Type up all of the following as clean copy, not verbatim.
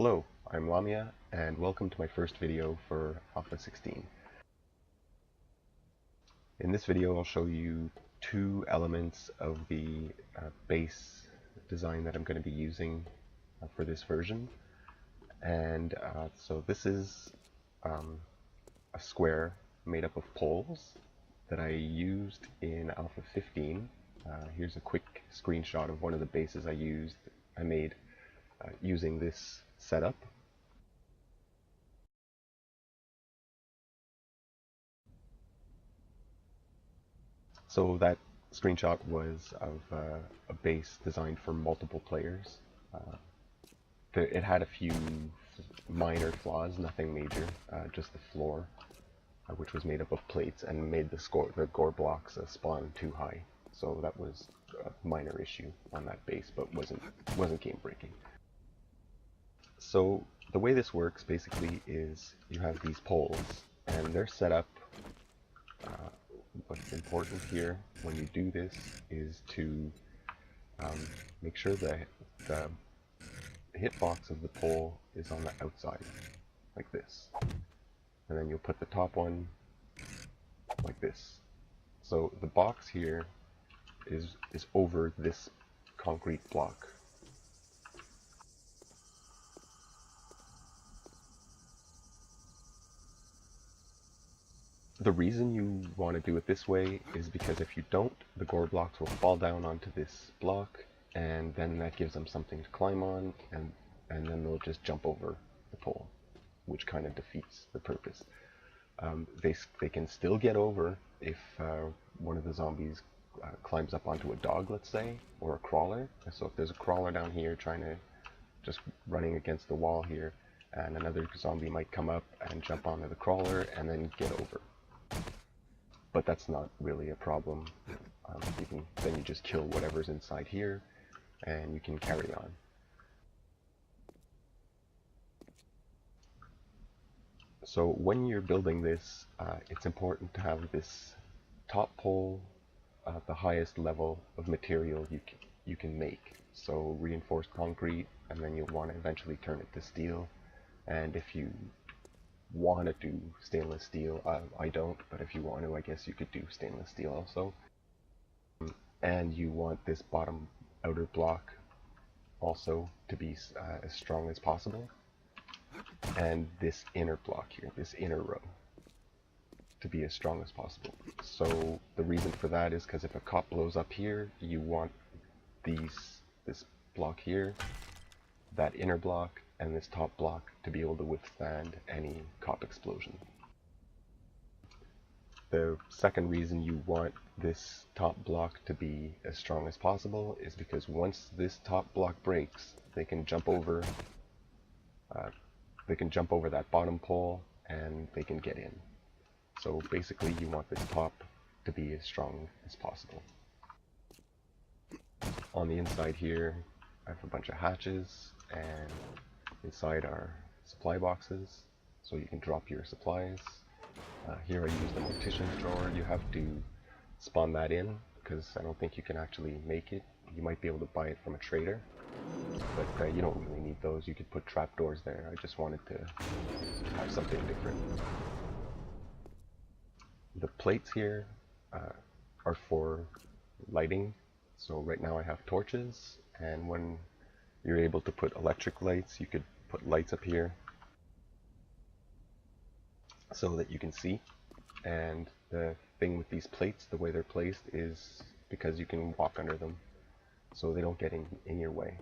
Hello, I'm Lamia, and welcome to my first video for Alpha 16. In this video I'll show you two elements of the base design that I'm going to be using for this version. And so this is a square made up of poles that I used in Alpha 15. Here's a quick screenshot of one of the bases I made using this setup. So that screenshot was of a base designed for multiple players. It had a few minor flaws, nothing major, just the floor, which was made up of plates and made the gore blocks spawn too high. So that was a minor issue on that base, but wasn't game breaking. So the way this works basically is you have these poles, and they're set up. What's important here when you do this is to make sure that the hitbox of the pole is on the outside, like this. And then you'll put the top one like this. So the box here is over this concrete block. The reason you want to do it this way is because if you don't, the gore blocks will fall down onto this block, and then that gives them something to climb on, and then they'll just jump over the pole, which kind of defeats the purpose. They can still get over if one of the zombies climbs up onto a dog, let's say, or a crawler. So if there's a crawler down here just running against the wall here, and another zombie might come up and jump onto the crawler and then get over. But that's not really a problem. Then you just kill whatever's inside here, and you can carry on. So when you're building this, it's important to have this top pole the highest level of material you can make. So reinforced concrete, and then you'll want to eventually turn it to steel. And if you want to do stainless steel, I don't, but if you want to, I guess you could do stainless steel also. And you want this bottom outer block also to be as strong as possible, and this inner block here, this inner row, to be as strong as possible. So the reason for that is because if a cop blows up here, you want this block here, that inner block, and this top block to be able to withstand any cop explosion. The second reason you want this top block to be as strong as possible is because once this top block breaks, they can jump over that bottom pole and they can get in. So basically you want this top to be as strong as possible. On the inside here, I have a bunch of hatches, and inside are supply boxes, so you can drop your supplies. Here I use the mortician's drawer. You have to spawn that in, because I don't think you can actually make it. You might be able to buy it from a trader, but you don't really need those. You could put trapdoors there. I just wanted to have something different. The plates here are for lighting. So right now I have torches, and when you're able to put electric lights, you could put lights up here so that you can see. And the thing with these plates, the way they're placed, is because you can walk under them, so they don't get in your way.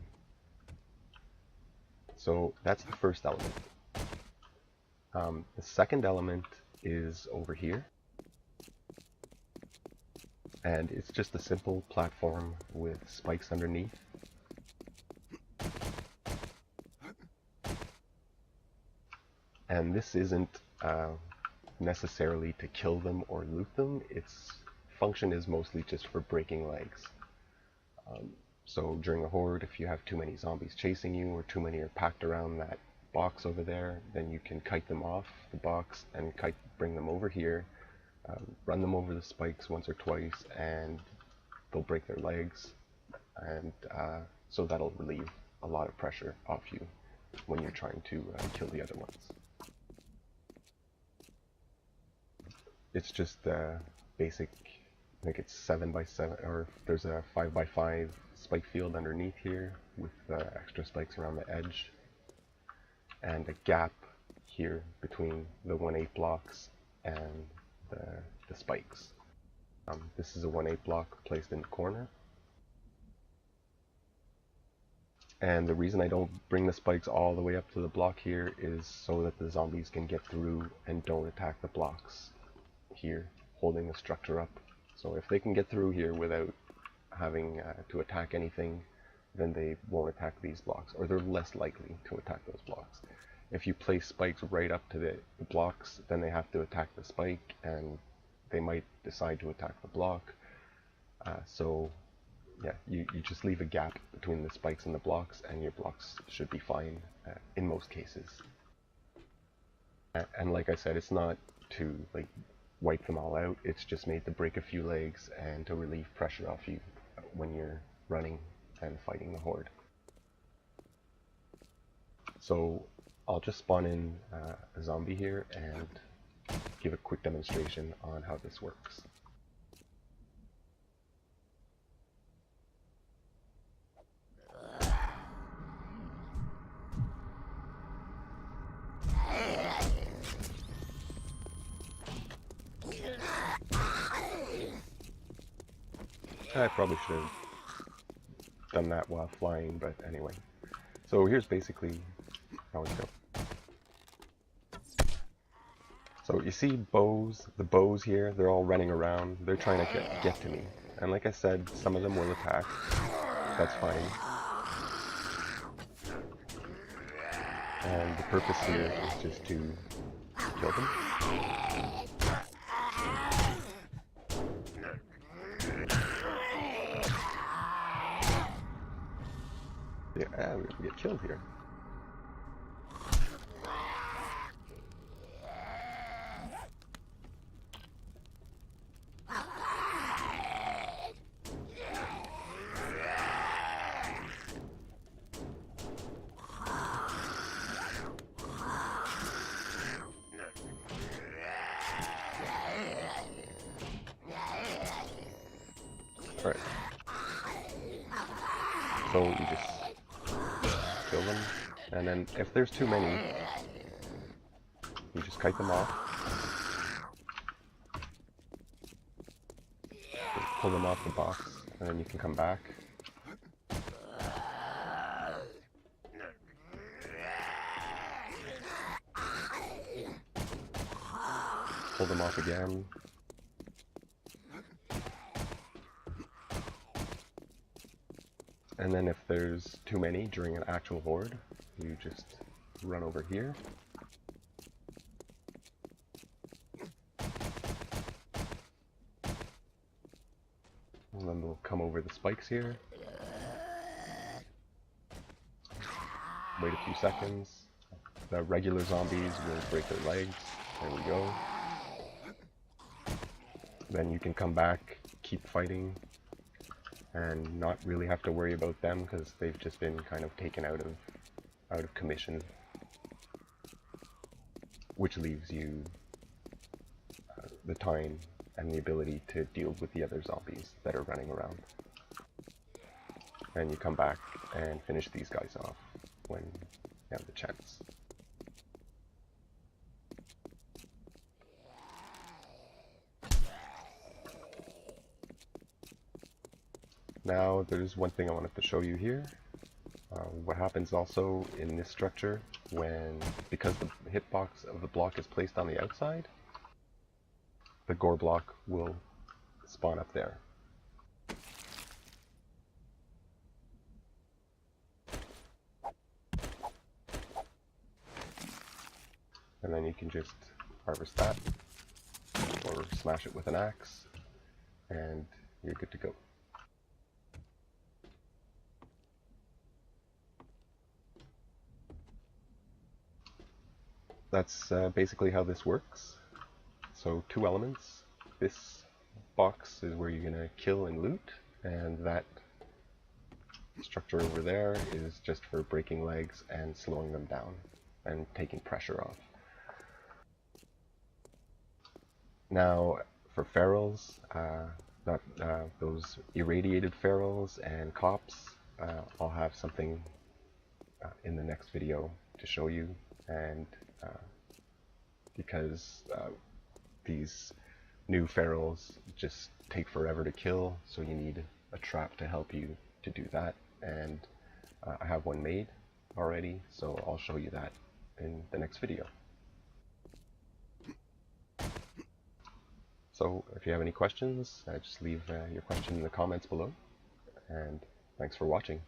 So that's the first element. The second element is over here, and it's just a simple platform with spikes underneath. And this isn't necessarily to kill them or loot them. Its function is mostly just for breaking legs. So during a horde, if you have too many zombies chasing you, or too many are packed around that box over there, then you can kite them off the box and bring them over here, run them over the spikes once or twice, and they'll break their legs, and so that'll relieve a lot of pressure off you. when you're trying to kill the other ones. It's just basic. I think it's 7x7, or there's a 5x5 spike field underneath here with extra spikes around the edge, and a gap here between the 1/8 blocks and the spikes. This is a 1/8 block placed in the corner. And the reason I don't bring the spikes all the way up to the block here is so that the zombies can get through and don't attack the blocks here, holding the structure up. So if they can get through here without having to attack anything, then they won't attack these blocks, or they're less likely to attack those blocks. If you place spikes right up to the blocks, then they have to attack the spike, and they might decide to attack the block. So yeah, you just leave a gap between the spikes and the blocks, and your blocks should be fine in most cases. And like I said, it's not to like wipe them all out, it's just made to break a few legs and to relieve pressure off you when you're running and fighting the horde. So I'll just spawn in a zombie here and give a quick demonstration on how this works. I probably should have done that while flying, but anyway. So here's basically how it goes. So you see the bows here, they're all running around. They're trying to get to me. And like I said, some of them will attack. That's fine. And the purpose here is just to kill them. Yeah, we get killed here. Alright. So you just kill them, and then if there's too many, you just kite them off. Just pull them off the box, and then you can come back. Pull them off again. And then if there's too many during an actual horde, you just run over here. And then they'll come over the spikes here. Wait a few seconds. The regular zombies will break their legs. There we go. Then you can come back, keep fighting, and not really have to worry about them because they've just been kind of taken out of commission, which leaves you the time and the ability to deal with the other zombies that are running around. And you come back and finish these guys off when you have the chance. Now there's one thing I wanted to show you here. What happens also in this structure because the hitbox of the block is placed on the outside, the gore block will spawn up there. And then you can just harvest that or smash it with an axe and you're good to go. That's basically how this works. So 2 elements. This box is where you're going to kill and loot, and that structure over there is just for breaking legs and slowing them down and taking pressure off. Now, for ferrules, not those irradiated ferrules and cops, I'll have something in the next video to show you, and because these new ferrules just take forever to kill, so you need a trap to help you to do that, and I have one made already, so I'll show you that in the next video. So if you have any questions, just leave your question in the comments below, and thanks for watching.